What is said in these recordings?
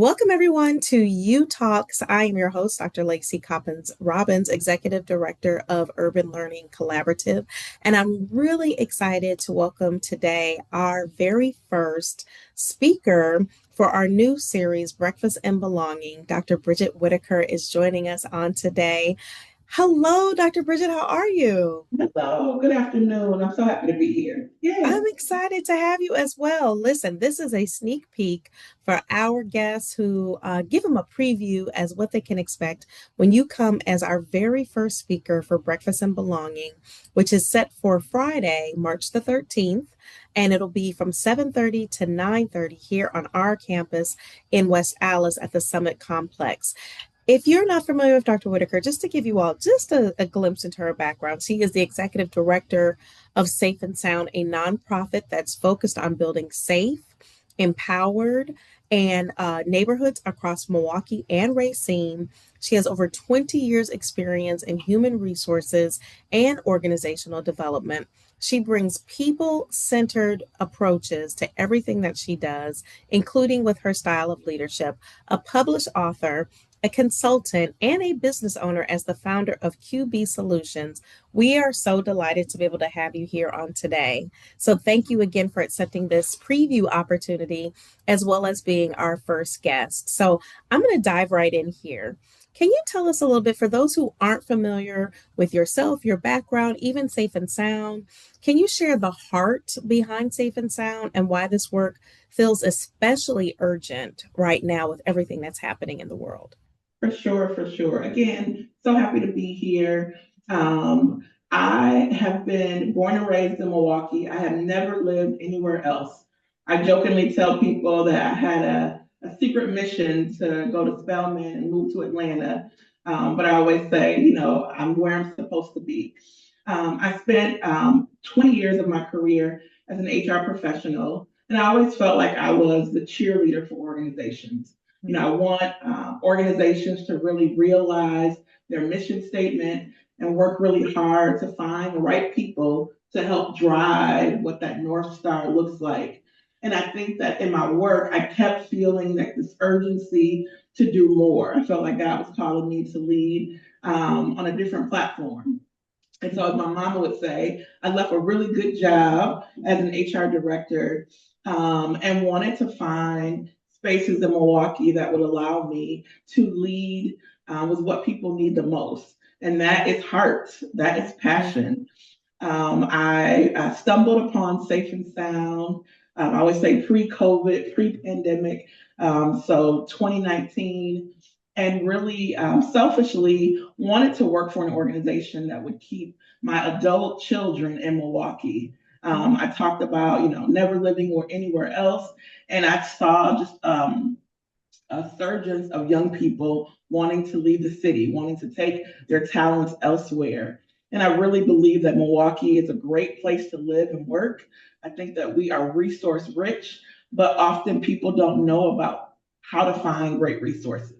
Welcome, everyone, to UTalks. I am your host, Dr. Laci Coppins-Robbins, Executive Director of Urban Learning Collaborative. And I'm really excited to welcome today our very first speaker for our new series, Breakfast and Belonging. Dr. Bridget Whitaker is joining us on today. Hello, Dr. Bridget, how are you? Hello, good afternoon. I'm so happy to be here. I'm Yay. excited to have you as well. Listen, this is a sneak peek for our guests who give them a preview as what they can expect when you come as our very first speaker for Breakfast and Belonging, which is set for Friday, March the 13th. And it'll be from 7:30 to 9:30 here on our campus in West Allis at the Summit Complex. If you're not familiar with Dr. Whitaker, just to give you all just a glimpse into her background, she is the executive director of Safe and Sound, a nonprofit that's focused on building safe, empowered, and neighborhoods across Milwaukee and Racine. She has over 20 years experience in human resources and organizational development. She brings people-centered approaches to everything that she does, including with her style of leadership. A published author, a consultant, and a business owner as the founder of QB Solutions. We are so delighted to be able to have you here on today. So thank you again for accepting this preview opportunity as well as being our first guest. So I'm going to dive right in here. Can you tell us a little bit, for those who aren't familiar with yourself, your background, even Safe and Sound, can you share the heart behind Safe and Sound and why this work feels especially urgent right now with everything that's happening in the world? For sure, for sure. Again, so happy to be here. Um, I have been born and raised in Milwaukee. I have never lived anywhere else. I jokingly tell people that I had a secret mission to go to Spelman and move to Atlanta. But I always say, I'm where I'm supposed to be. I spent 20 years of my career as an HR professional, and I always felt like I was the cheerleader for organizations. I want organizations to really realize their mission statement and work really hard to find the right people to help drive what that North Star looks like. And I think that in my work, I kept feeling that this urgency to do more. I felt like God was calling me to lead on a different platform. And so, as my mama would say, I left a really good job as an HR director and wanted to find spaces in Milwaukee that would allow me to lead with what people need the most. And that is heart, that is passion. I stumbled upon Safe and Sound. I always say pre-COVID, pre-pandemic, so 2019, and really selfishly wanted to work for an organization that would keep my adult children in Milwaukee. I talked about, never living or anywhere else, and I saw just a surge of young people wanting to leave the city, wanting to take their talents elsewhere. And I really believe that Milwaukee is a great place to live and work. I think that we are resource rich, but often people don't know about how to find great resources.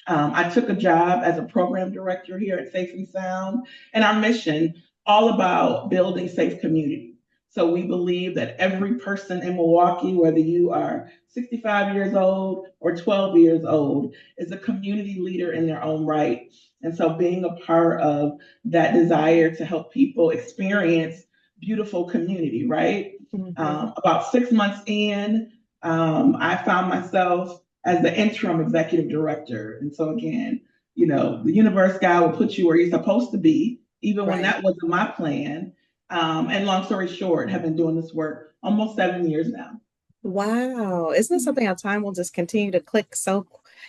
I took a job as a program director here at Safe and Sound, and our mission all about building safe communities. So we believe that every person in Milwaukee, whether you are 65 years old or 12 years old, is a community leader in their own right. And so being a part of that desire to help people experience beautiful community, right? About 6 months in, I found myself as the interim executive director. And so again, the universe God will put you where you're supposed to be, even when Right. that wasn't my plan. And long story short, have been doing this work almost 7 years now. Wow. Isn't it something our time will just continue to click so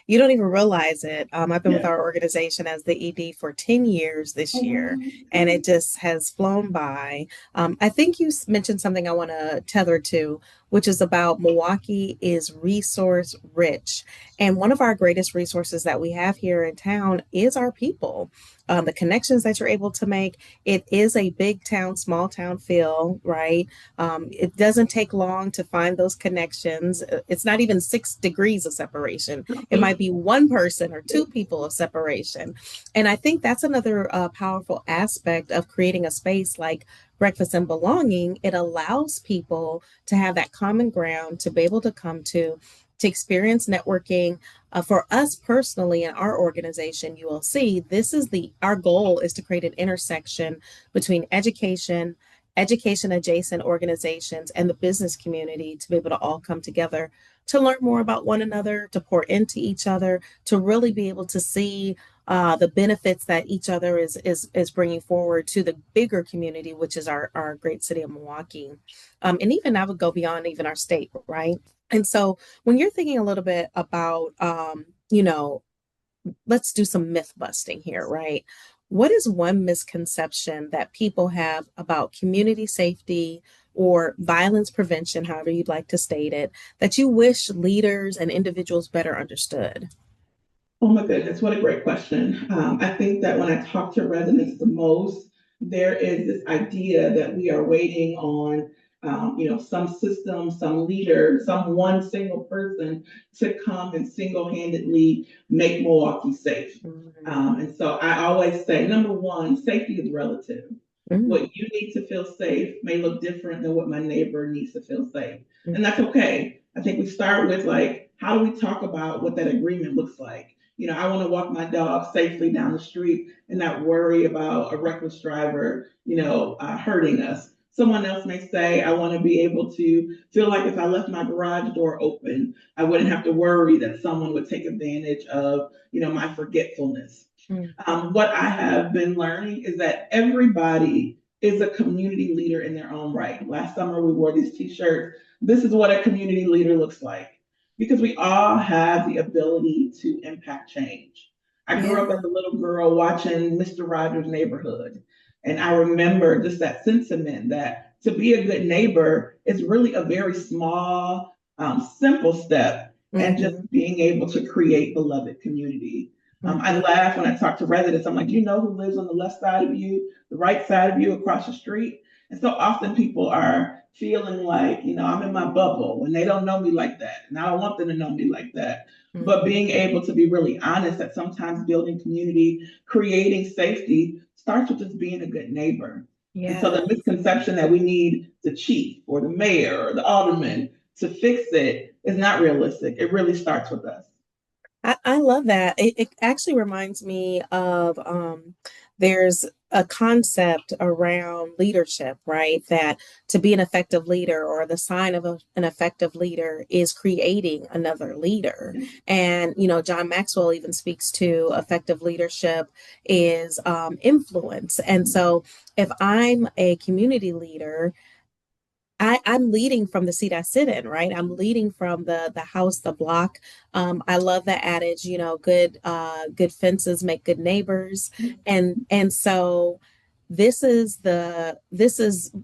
you don't even realize it? I've been with Yeah. our organization as the ED for 10 years this Oh, year, wow. and it just has flown by. I think you mentioned something I want to tether to, which is about Milwaukee is resource rich. And one of our greatest resources that we have here in town is our people. The connections that you're able to make. It is a big town, small town feel, right? It doesn't take long to find those connections. It's not even 6 degrees of separation. It might be one person or two people of separation. And I think that's another powerful aspect of creating a space like Breakfast and Belonging. It allows people to have that common ground to be able to come to to experience networking. For us personally in our organization, ULC, this is our goal is to create an intersection between education adjacent organizations, and the business community to be able to all come together to learn more about one another, to pour into each other, to really be able to see the benefits that each other is bringing forward to the bigger community, which is our great city of Milwaukee, and even I would go beyond even our state, right? And so when you're thinking a little bit about, let's do some myth busting here, right? What is one misconception that people have about community safety or violence prevention, however you'd like to state it, that you wish leaders and individuals better understood? Oh my goodness, what a great question. I think that when I talk to residents the most, there is this idea that we are waiting on, some system, some leader, some one single person to come and single-handedly make Milwaukee safe. And so I always say, number one, safety is relative. Mm-hmm. What you need to feel safe may look different than what my neighbor needs to feel safe. Mm-hmm. And that's okay. I think we start with like, how do we talk about what that agreement looks like? I want to walk my dog safely down the street and not worry about a reckless driver, hurting us. Someone else may say, I want to be able to feel like if I left my garage door open, I wouldn't have to worry that someone would take advantage of, my forgetfulness. What I have been learning is that everybody is a community leader in their own right. Last summer, we wore these t-shirts. This is what a community leader looks like because we all have the ability to impact change. I grew Yeah. up as a little girl watching Mr. Rogers' Neighborhood. And I remember just that sentiment that to be a good neighbor is really a very small, simple step and just Mm-hmm. being able to create beloved community. I Mm-hmm. laugh when I talk to residents. I'm like, you know who lives on the left side of you, the right side of you, across the street? And so often people are feeling like, I'm in my bubble when they don't know me like that. And I don't want them to know me like that. But Mm-hmm. being able to be really honest that sometimes building community, creating safety starts with just being a good neighbor. And so Yeah. the misconception that we need the chief or the mayor or the alderman to fix it is not realistic. It really starts with us. I love that. It actually reminds me of there's a concept around leadership, right? That to be an effective leader or the sign of an effective leader is creating another leader. And, John Maxwell even speaks to effective leadership is influence. And so if I'm a community leader, I'm leading from the seat I sit in, right? I'm leading from the house, the block. I love that adage, good fences make good neighbors. And so this is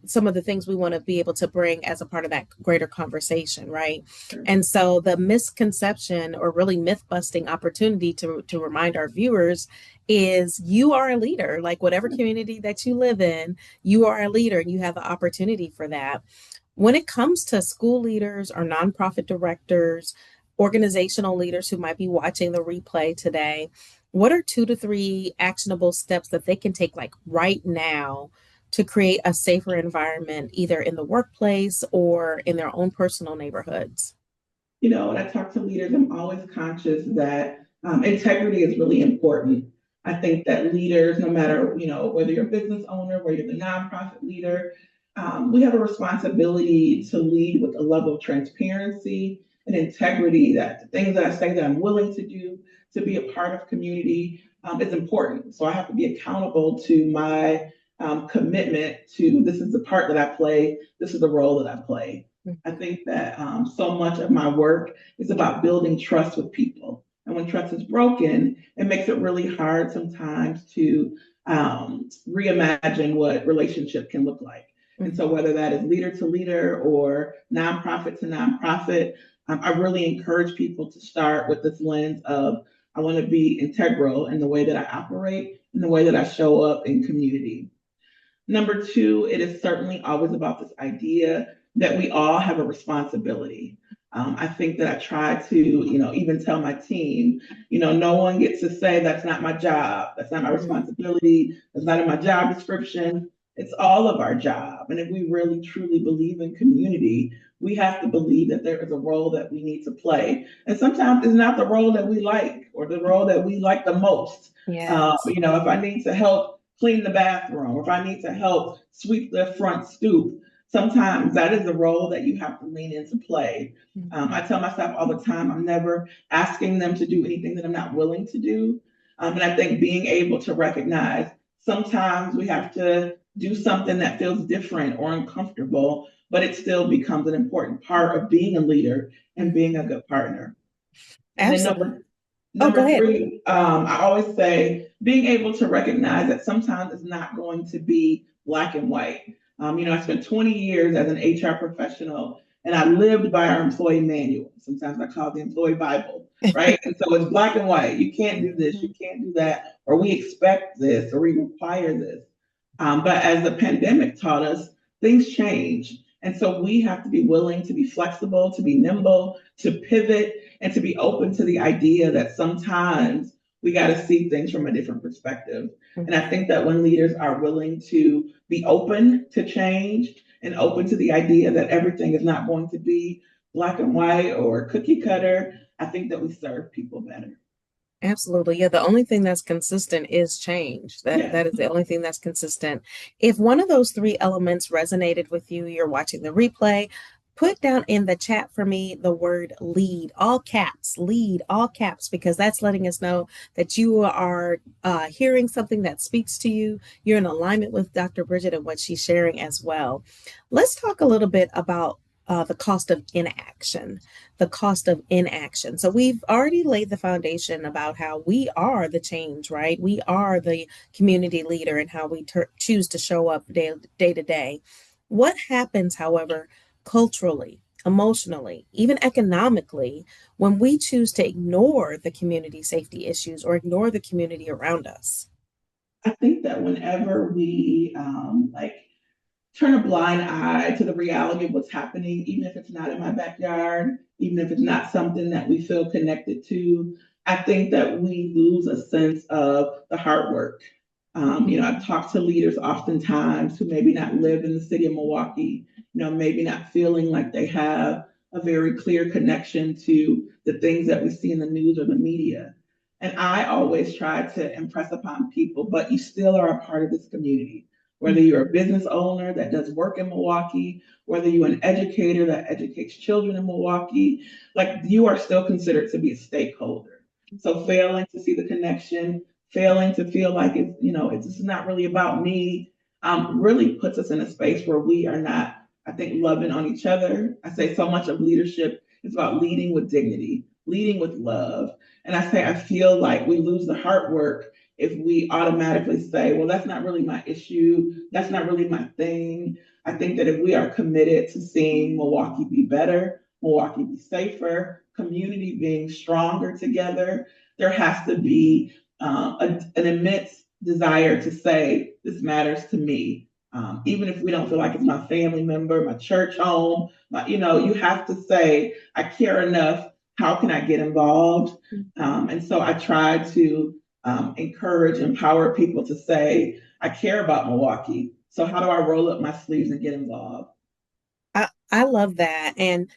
some of the things we want to be able to bring as a part of that greater conversation, right? And so the misconception or really myth busting opportunity to remind our viewers is you are a leader, like whatever community that you live in, you are a leader and you have the opportunity for that. When it comes to school leaders or nonprofit directors, organizational leaders who might be watching the replay today, what are 2 to 3 actionable steps that they can take like right now to create a safer environment, either in the workplace or in their own personal neighborhoods? When I talk to leaders, I'm always conscious that integrity is really important. I think that leaders, no matter, whether you're a business owner, whether you're the nonprofit leader, we have a responsibility to lead with a level of transparency and integrity that the things that I say that I'm willing to do to be a part of community is important. So I have to be accountable to my commitment to this is the part that I play, this is the role that I play. I think that so much of my work is about building trust with people. And when trust is broken, it makes it really hard sometimes to reimagine what relationship can look like. And so, Mhm. whether that is leader to leader or nonprofit to nonprofit, I really encourage people to start with this lens of I want to be integral in the way that I operate, in the way that I show up in community. Number two, it is certainly always about this idea that we all have a responsibility. I think that I try to, even tell my team, no one gets to say that's not my job, that's not my Mhm. responsibility, that's not in my job description. It's all of our job. And if we really truly believe in community, we have to believe that there is a role that we need to play. And sometimes it's not the role that we like or the role that we like the most. Yes. If I need to help clean the bathroom, or if I need to help sweep the front stoop, sometimes that is the role that you have to lean into play. I tell myself all the time, I'm never asking them to do anything that I'm not willing to do. And I think being able to recognize sometimes we have to do something that feels different or uncomfortable, but it still becomes an important part of being a leader and being a good partner. And then Absolutely. Oh, go number ahead. three, I always say being able to recognize that sometimes it's not going to be black and white. I spent 20 years as an HR professional and I lived by our employee manual. Sometimes I call it the employee Bible, right? And so it's black and white. You can't do this, you can't do that, or we expect this, or we require this. But as the pandemic taught us, things change. And so we have to be willing to be flexible, to be nimble, to pivot, and to be open to the idea that sometimes we got to see things from a different perspective. And I think that when leaders are willing to be open to change and open to the idea that everything is not going to be black and white or cookie cutter, I think that we serve people better. Absolutely. Yeah, the only thing that's consistent is change. Yes. That is the only thing that's consistent. If one of those three elements resonated with you, you're watching the replay, put down in the chat for me the word lead, all caps, because that's letting us know that you are hearing something that speaks to you. You're in alignment with Dr. Bridget and what she's sharing as well. Let's talk a little bit about the cost of inaction. The cost of inaction. So we've already laid the foundation about how we are the change, right? We are the community leader and how we choose to show up day to day. What happens, however, culturally, emotionally, even economically, when we choose to ignore the community safety issues or ignore the community around us? I think that whenever we turn a blind eye to the reality of what's happening, even if it's not in my backyard, even if it's not something that we feel connected to. I think that we lose a sense of the hard work. I've talked to leaders oftentimes who maybe not live in the city of Milwaukee, maybe not feeling like they have a very clear connection to the things that we see in the news or the media. And I always try to impress upon people, but you still are a part of this community. Whether you're a business owner that does work in Milwaukee, whether you're an educator that educates children in Milwaukee, like you are still considered to be a stakeholder. So failing to see the connection, failing to feel like it's not really about me, really puts us in a space where we are not, I think, loving on each other. I say so much of leadership is about leading with dignity, leading with love. And I say I feel like we lose the hard work if we automatically say, well, that's not really my issue, that's not really my thing. I think that if we are committed to seeing Milwaukee be better, Milwaukee be safer, community being stronger together, there has to be an immense desire to say, this matters to me. Even if we don't feel like it's my family member, my church home, you have to say, I care enough. How can I get involved? And so I try to encourage, empower people to say, I care about Milwaukee. So how do I roll up my sleeves and get involved? I love that. And,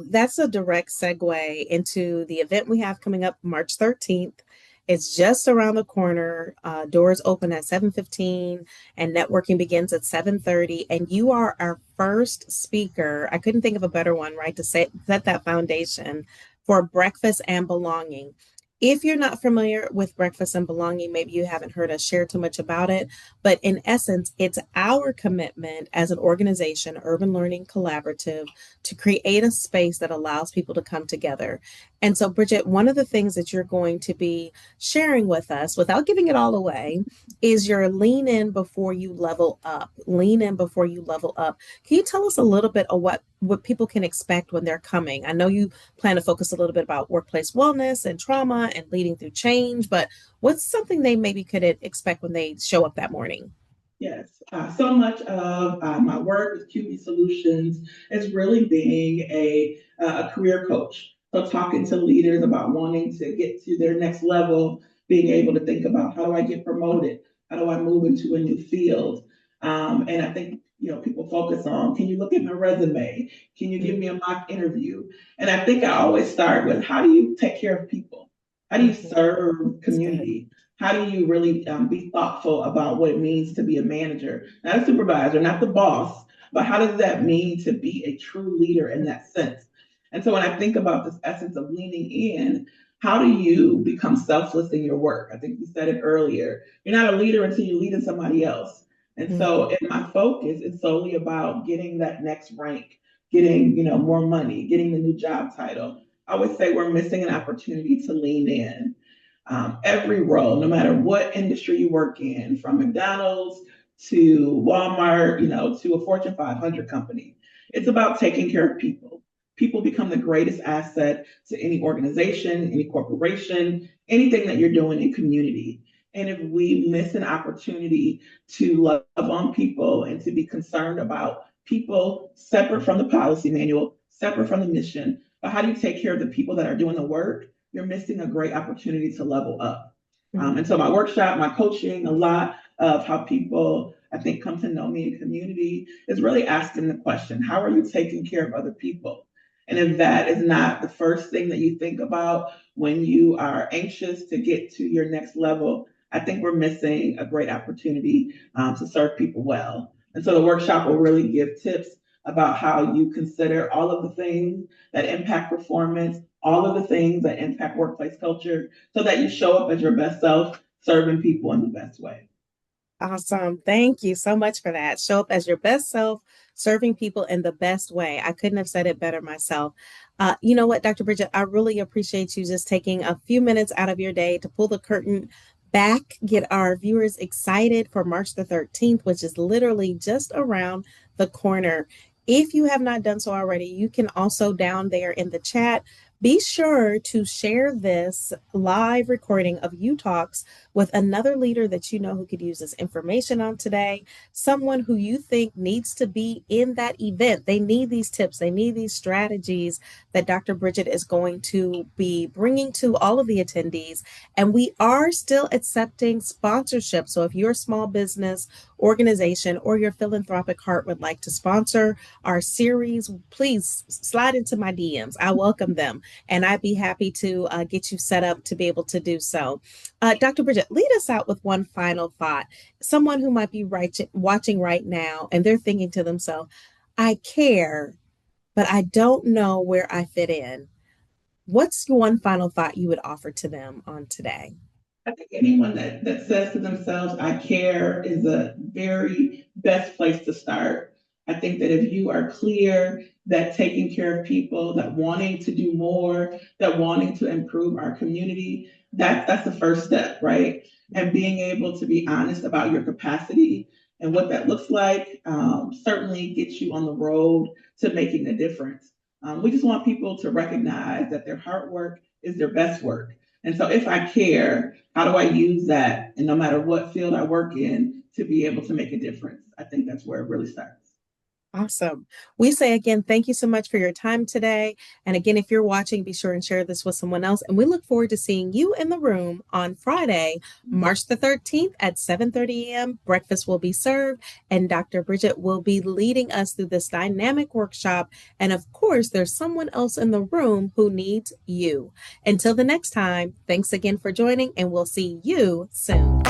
that's a direct segue into the event we have coming up March 13th. It's just around the corner. Doors open at 7:15 and networking begins at 7:30. And you are our first speaker. I couldn't think of a better one, right, to set that foundation for breakfast and belonging. If you're not familiar with breakfast and belonging, maybe you haven't heard us share too much about it. But in essence, it's our commitment as an organization, Urban Learning Collaborative, to create a space that allows people to come together. And so, Bridget, one of the things that you're going to be sharing with us, without giving it all away, is your lean in before you level up. Lean in before you level up. Can you tell us a little bit of what people can expect when they're coming? I know you plan to focus a little bit about workplace wellness and trauma and leading through change, but what's something they maybe could expect when they show up that morning? Yes, so much of my work with QB Solutions is really being a career coach. So, talking to leaders about wanting to get to their next level, being able to think about how do I get promoted? How do I move into a new field? And I think, people focus on, can you look at my resume? Can you give me a Mhm. mock interview? And I think I always start with, how do you take care of people? How do you Mhm. serve It's good. community? How do you really be thoughtful about what it means to be a manager, not a supervisor, not the boss, but how does that mean to be a true leader in that sense? And so when I think about this essence of leaning in, how do you become selfless in your work? I think you said it earlier. You're not a leader until you lead in somebody else. And so Mhm. in my focus, it's solely about getting that next rank, getting, more money, getting the new job title. I would say we're missing an opportunity to lean in. Every role, no matter what industry you work in, from McDonald's to Walmart, to a Fortune 500 company, it's about taking care of people. People become the greatest asset to any organization, any corporation, anything that you're doing in community. And if we miss an opportunity to love on people and to be concerned about people separate from the policy manual, separate from the mission, but how do you take care of the people that are doing the work? You're missing a great opportunity to level up. And so Mhm. my workshop, my coaching, a lot of how people, I think, come to know me in community is really asking the question, how are you taking care of other people? And if that is not the first thing that you think about when you are anxious to get to your next level, I think we're missing a great opportunity to serve people well. And so the workshop will really give tips about how you consider all of the things that impact performance, all of the things that impact workplace culture, so that you show up as your best self, serving people in the best way. Awesome. Thank you so much for that. Show up as your best self, serving people in the best way. I couldn't have said it better myself. You know what, Dr. Bridget, I really appreciate you just taking a few minutes out of your day to pull the curtain back, get our viewers excited for March the 13th, which is literally just around the corner. If you have not done so already, you can also down there in the chat be sure to share this live recording of UTalks with another leader that you know who could use this information on today, someone who you think needs to be in that event. They need these tips, they need these strategies that Dr. Bridget is going to be bringing to all of the attendees. And we are still accepting sponsorship. So if you're a small business, organization, or your philanthropic heart would like to sponsor our series, please slide into my DMs. I welcome them, and I'd be happy to get you set up to be able to do so. Dr. Bridget, lead us out with one final thought. Someone who might be watching right now and they're thinking to themselves, I care, but I don't know where I fit in. What's one final thought you would offer to them on today? I think anyone that says to themselves, I care, is a very best place to start. I think that if you are clear that taking care of people, that wanting to do more, that wanting to improve our community, that's the first step, right? And being able to be honest about your capacity and what that looks like certainly gets you on the road to making a difference. We just want people to recognize that their hard work is their best work. And so if I care, how do I use that? And no matter what field I work in, to be able to make a difference. I think that's where it really starts. Awesome. We say again, thank you so much for your time today. And again, if you're watching, be sure and share this with someone else. And we look forward to seeing you in the room on Friday, March the 13th at 7:30 a.m. Breakfast will be served, and Dr. Bridget will be leading us through this dynamic workshop. And of course, there's someone else in the room who needs you. Until the next time, thanks again for joining, and we'll see you soon.